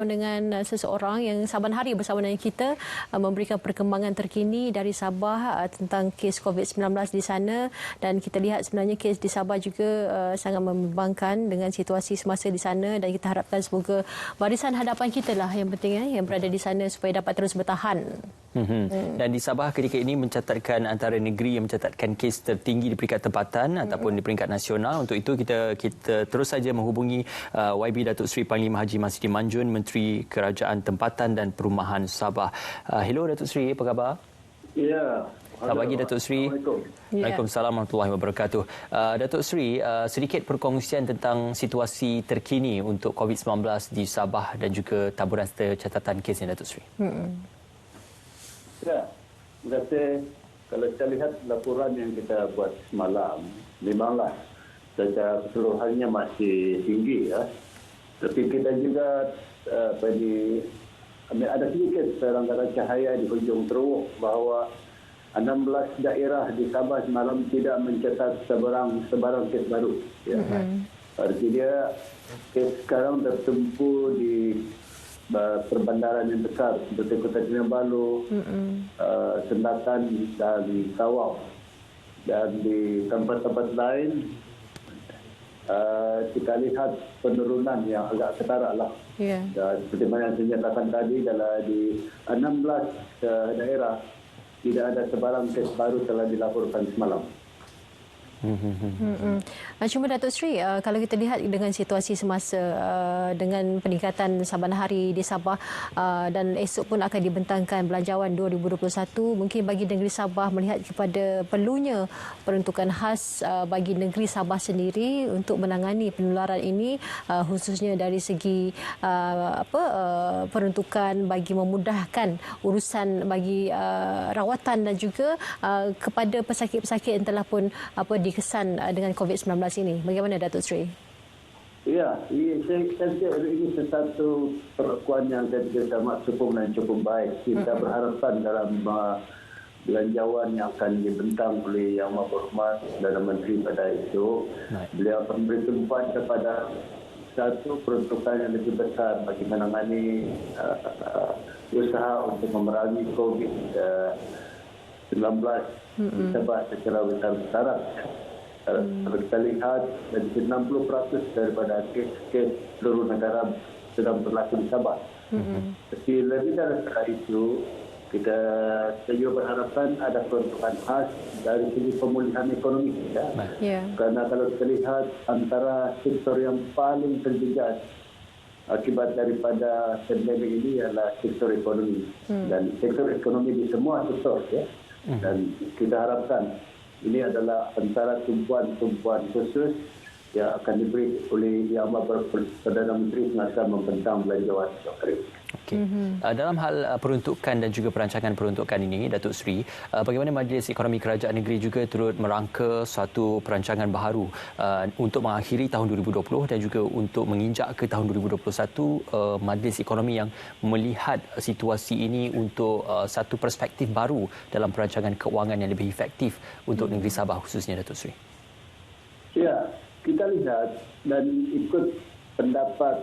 dengan seseorang yang saban hari bersama dengan kita memberikan perkembangan terkini dari Sabah tentang kes COVID-19 di sana, dan kita lihat sebenarnya kes di Sabah juga sangat membimbangkan dengan situasi semasa di sana, dan kita harapkan semoga barisan hadapan kita lah yang penting yang berada di sana supaya dapat terus bertahan. Dan di Sabah ketika ini mencatatkan antara negeri yang mencatatkan kes tertinggi di peringkat tempatan ataupun di peringkat nasional. Untuk itu kita terus saja menghubungi YB Datuk Seri Panglima Haji Masdi Manjun, Menteri Kerajaan Tempatan dan Perumahan Sabah. Hello Datuk Seri, apa khabar? Ya. Selamat pagi Datuk Seri. Waalaikumsalam warahmatullahi wabarakatuh. Datuk Seri, sedikit perkongsian tentang situasi terkini untuk COVID-19 di Sabah dan juga taburan serta catatan kesnya Datuk Seri. Ya, terima kasih. Kalau kita lihat laporan yang kita buat semalam, memanglah secara keseluruhannya masih tinggi ya. Tapi kita juga ada sedikit terang-terang cahaya di hujung teruk bahawa 16 daerah di Sabah semalam tidak mencatat sebarang kes baru. Ya. Artinya kes sekarang tertumpu di perbandaran yang besar seperti Kota Kinabalu, Sendatan dan Tawau, dan di tempat-tempat lain kita lihat penurunan yang agak ketara lah. Dan seperti mana yang saya nyatakan tadi, dalam di 16 daerah tidak ada sebarang kes baru telah dilaporkan semalam. Cuma Datuk Seri, kalau kita lihat dengan situasi semasa dengan peningkatan saban hari di Sabah dan esok pun akan dibentangkan Belanjawan 2021, mungkin bagi negeri Sabah melihat kepada perlunya peruntukan khas bagi negeri Sabah sendiri untuk menangani penularan ini, khususnya dari segi peruntukan bagi memudahkan urusan bagi rawatan dan juga kepada pesakit-pesakit yang telah pun dikesan dengan COVID-19 ini. Bagaimana Datuk Seri? Ya, saya kira ini satu perlakuan yang saya amat cukup dan cukup baik. Kita berharapan dalam belanjawan yang akan dibentang oleh Yang Maha Berhormat Perdana Menteri pada itu, beliau akan beri tumpuan kepada satu peruntukan yang lebih besar bagi menangani usaha untuk memerangi COVID-19 di Sabah secara besar-besaran. Kalau kita lihat, 60% daripada kes-kes seluruh negara sedang berlaku di Sabah. Tapi lebih dari itu, kita juga berharapan ada peruntukan khas dari segi pemulihan ekonomi kita. Karena kalau kita lihat, antara sektor yang paling terjejas akibat daripada pandemik ini adalah sektor ekonomi. Dan sektor ekonomi di semua sektor ya. Dan kita harapkan ini adalah antara tumpuan khusus yang akan diberi oleh Yang Maha Perdana Menteri semasa membentang Belanjawan hari. Dalam hal peruntukan dan juga perancangan peruntukan ini, Datuk Seri, bagaimana Majlis Ekonomi Kerajaan Negeri juga turut merangka suatu perancangan baharu untuk mengakhiri tahun 2020 dan juga untuk menginjak ke tahun 2021, Majlis Ekonomi yang melihat situasi ini untuk satu perspektif baru dalam perancangan keuangan yang lebih efektif untuk negeri Sabah khususnya, Datuk Seri? Ya, kita lihat dan ikut pendapat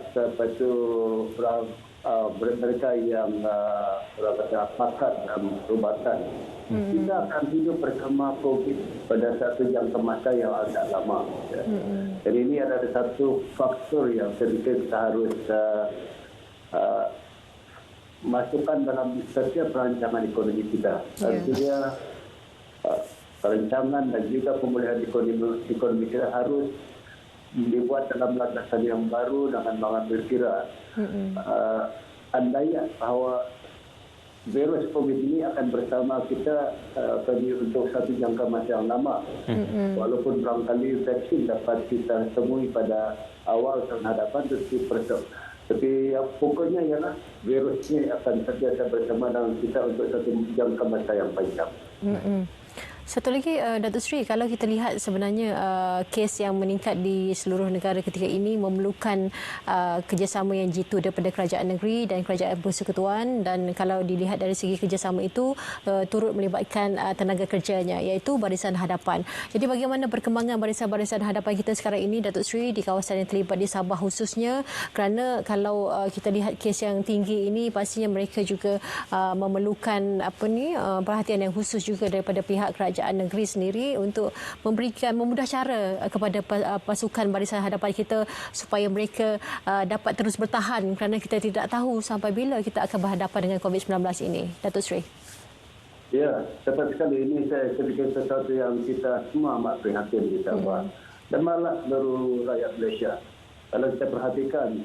mereka yang pakar dalam perubatan. Kita akan hidup bersama COVID pada satu jangka masa yang agak lama. Jadi ini adalah satu faktor yang sedikit kita harus masukkan dalam setiap perancangan ekonomi kita. Artinya perancangan dan juga pemulihan ekonomi kita harus dibuat dalam landasan yang baru dengan mengambil kira andaian bahawa virus COVID ini akan bersama kita untuk satu jangka masa yang lama. Walaupun barangkali vaksin dapat kita temui pada awal tahun hadapan, tapi yang pokoknya ialah virusnya akan terbiasa bersama dengan kita untuk satu jangka masa yang panjang. Satu lagi, Datuk Seri, kalau kita lihat sebenarnya kes yang meningkat di seluruh negara ketika ini memerlukan kerjasama yang jitu daripada kerajaan negeri dan kerajaan persekutuan, dan kalau dilihat dari segi kerjasama itu turut melibatkan tenaga kerjanya iaitu Barisan Hadapan. Jadi bagaimana perkembangan Barisan Hadapan kita sekarang ini, Datuk Seri, di kawasan yang terlibat di Sabah khususnya, kerana kalau kita lihat kes yang tinggi ini pastinya mereka juga memerlukan perhatian yang khusus juga daripada pihak kerajaan negeri sendiri untuk memberikan memudah cara kepada pasukan Barisan Hadapan kita supaya mereka dapat terus bertahan, kerana kita tidak tahu sampai bila kita akan berhadapan dengan COVID-19 ini. Datuk Seri. Ya, tepat sekali. Ini saya fikir sesuatu yang kita semua amat prihatin di Sabah. Dan malah seluruh rakyat Malaysia. Kalau kita perhatikan,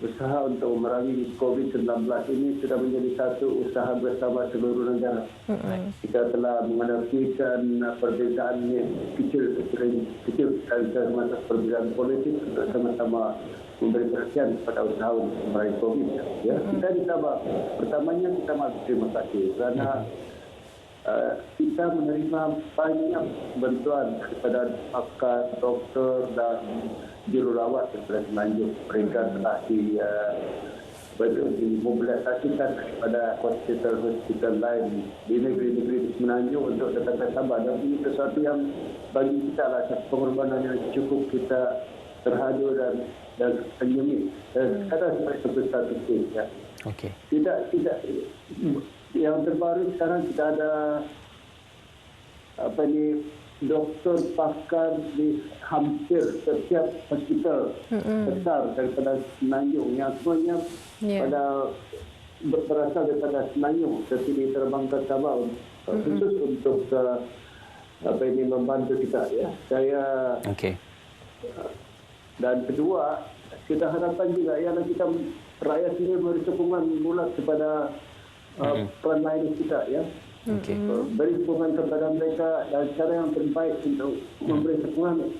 usaha untuk memerangi COVID-19 ini sudah menjadi satu usaha bersama seluruh negara. Kita telah menghadapikan perbezaan kecil semasa perbezaan politik untuk sama-sama memberi perhatian kepada usaha untuk memerangi COVID. Ya, kita di Sabah, pertamanya kita mahu terima kasih kerana kita menerima banyak bantuan daripada pakar, doktor dan jururawat daripada Semenanjung. Mereka telah dimobilisasikan daripada hospital lain di negeri-negeri di Semenanjung untuk datang ke Sabah. Dan ini sesuatu yang bagi kita lah pengorbanan yang cukup kita terharu dan senyumi. Kata sebagai satu kes. Ya. Okey. Tidak. Yang terbaru sekarang kita ada doktor pakar di hampir setiap hospital besar daripada Semenanjung yang semuanya berasal daripada Semenanjung, tetapi terbang ke Sabah khusus untuk membantu kita. Ya, saya. Dan kedua, kita harapkan juga ialah kita rakyat sini beri sokongan bulat kepada peran kita, ya. Beri sokongan kepada mereka, dan cara yang terbaik untuk memberi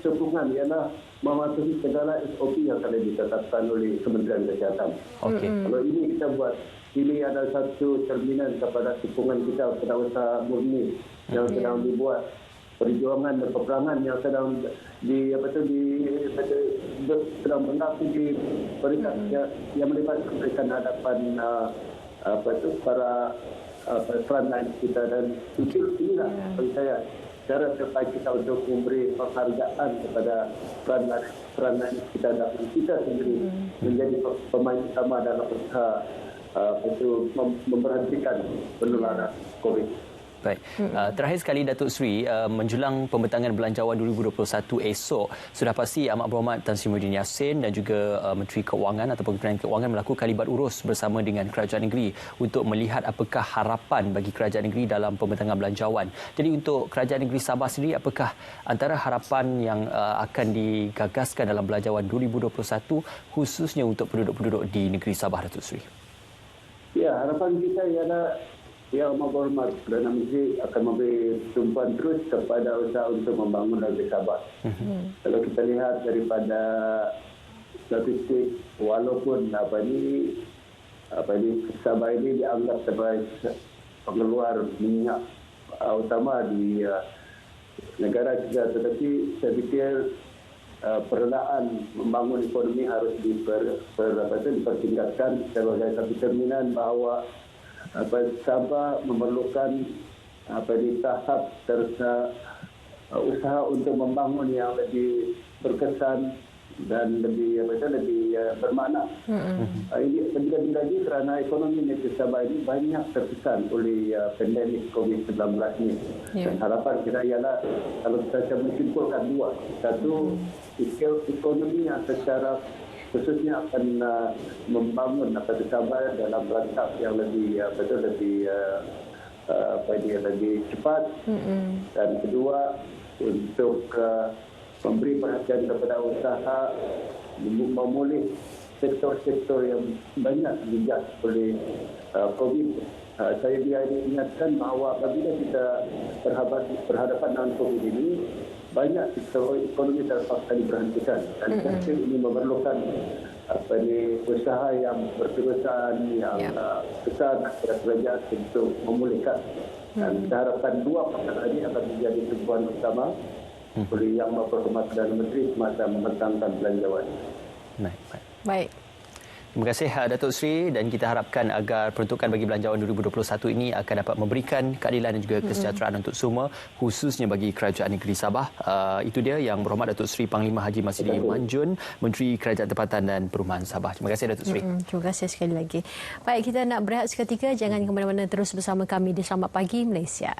sokongan ialah mematuhi segala SOP yang telah ditetapkan oleh Kementerian Kesihatan. Kalau ini kita buat, ini adalah satu cerminan kepada sokongan kita kepada usaha murni yang sedang dibuat, perjuangan dan peperangan yang sedang sedang berlaku di peringkat yang melibatkan Barisan Hadapan para frontline kita, dan inilah bagi saya cara terbaik kita untuk memberi penghargaan kepada frontline kita dan kita sendiri menjadi pemain utama dalam usaha memberhentikan penularan COVID. Baik. Terakhir sekali, Datuk Seri, menjelang pembentangan Belanjawan 2021 esok, sudah pasti Amat Berhormat Tan Sri Muhyiddin Yassin dan juga Menteri Keuangan atau Pimpinan Keuangan melakukan libat urus bersama dengan Kerajaan Negeri untuk melihat apakah harapan bagi Kerajaan Negeri dalam pembentangan belanjawan. Jadi untuk Kerajaan Negeri Sabah sendiri, apakah antara harapan yang akan digagaskan dalam Belanjawan 2021 khususnya untuk penduduk-penduduk di negeri Sabah, Datuk Seri? Ya, harapan kita ialah Yang Amat Berhormat Perdana Menteri akan memberi tumpuan terus kepada usaha untuk membangun negeri Sabah. Kalau kita lihat daripada statistik, walaupun Sabah ini dianggap sebagai pengeluar minyak utama di negara kita, tetapi saya fikir perlahan membangun ekonomi harus dipertingkatkan sebagai satu cerminan bahawa Sabah memerlukan tahap serta usaha untuk membangun yang lebih berkesan dan lebih bermakna. Ini penting lagi kerana ekonomi negeri Sabah ini banyak terkesan oleh pandemik COVID-19 ini. Dan harapan kita ialah kalau kita menyimpulkan dua. Satu, ekonomi yang secara khususnya akan membangun Sabah dalam rangka yang lebih lebih cepat. Dan kedua, untuk memberi perhatian kepada usaha memulih sektor-sektor yang banyak dijajah oleh COVID. Saya ingatkan bahawa apabila kita berhadapan dengan COVID ini, banyak sektor ekonomi terpaksa diberhentikan. Dan saya ini memerlukan usaha yang berterusan yang besar dari kerajaan untuk memulihkan. Dan harapan dua perkara ini akan menjadi tujuan utama oleh Yang Berhormat Perdana Menteri semasa membentangkan belanjawan. Baik. Terima kasih Datuk Seri, dan kita harapkan agar peruntukan bagi belanjawan 2021 ini akan dapat memberikan keadilan dan juga kesejahteraan untuk semua, khususnya bagi Kerajaan Negeri Sabah. Itu dia Yang Berhormat Datuk Seri Panglima Haji Masidi Manjun, Menteri Kerajaan Tempatan dan Perumahan Sabah. Terima kasih Datuk Seri. Terima kasih sekali lagi. Baik, kita nak berehat seketika. Jangan ke mana-mana, terus bersama kami di Selamat Pagi Malaysia.